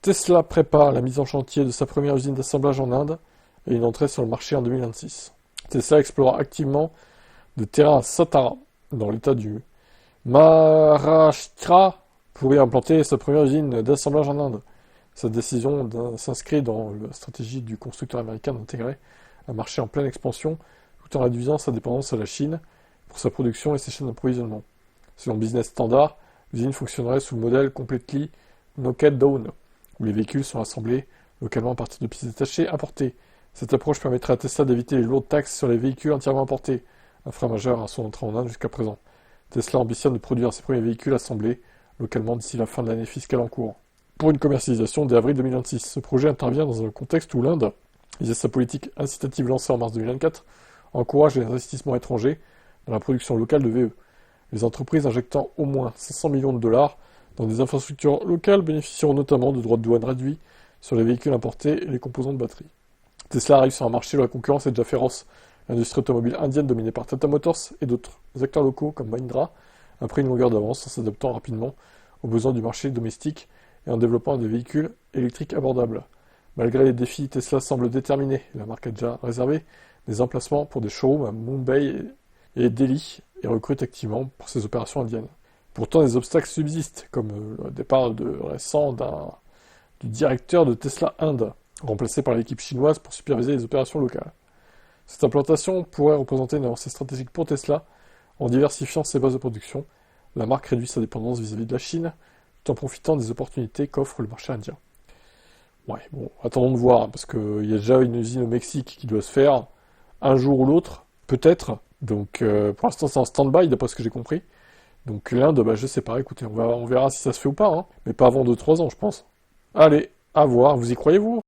Tesla prépare la mise en chantier de sa première usine d'assemblage en Inde et une entrée sur le marché en 2026. Tesla explore activement des terrains à Satara, dans l'état du Maharashtra, pour y implanter sa première usine d'assemblage en Inde. Cette décision s'inscrit dans la stratégie du constructeur américain d'intégrer un marché en pleine expansion tout en réduisant sa dépendance à la Chine pour sa production et ses chaînes d'approvisionnement. Selon Business Standard, l'usine fonctionnerait sous le modèle Completely Knocked Down, où les véhicules sont assemblés localement à partir de pièces détachées importées. Cette approche permettrait à Tesla d'éviter les lourdes taxes sur les véhicules entièrement importés, un frein majeur à son entrée en Inde jusqu'à présent. Tesla ambitionne de produire ses premiers véhicules assemblés localement d'ici la fin de l'année fiscale en cours. Pour une commercialisation dès avril 2026, ce projet intervient dans un contexte où l'Inde, via sa politique incitative lancée en mars 2024, encourage les investissements étrangers dans la production locale de VE. Les entreprises injectant au moins 500 millions de dollars dans des infrastructures locales bénéficieront notamment de droits de douane réduits sur les véhicules importés et les composants de batterie. Tesla arrive sur un marché où la concurrence est déjà féroce. L'industrie automobile indienne dominée par Tata Motors et d'autres acteurs locaux comme Mahindra a pris une longueur d'avance en s'adaptant rapidement aux besoins du marché domestique et en développant des véhicules électriques abordables. Malgré les défis, Tesla semble déterminée et la marque a déjà réservé des emplacements pour des showrooms à Mumbai et Delhi et recrute activement pour ses opérations indiennes. Pourtant, des obstacles subsistent, comme le départ récent du directeur de Tesla Inde, remplacé par l'équipe chinoise pour superviser les opérations locales. Cette implantation pourrait représenter une avancée stratégique pour Tesla en diversifiant ses bases de production. La marque réduit sa dépendance vis-à-vis de la Chine, tout en profitant des opportunités qu'offre le marché indien. Ouais, bon, attendons de voir, parce qu'il y a déjà une usine au Mexique qui doit se faire, un jour ou l'autre, peut-être. Donc, pour l'instant, c'est en stand-by, d'après ce que j'ai compris. Donc, l'Inde, je sais pas, écoutez, on verra si ça se fait ou pas, hein. Mais pas avant 2-3 ans, je pense. Allez, à voir, vous y croyez, vous ?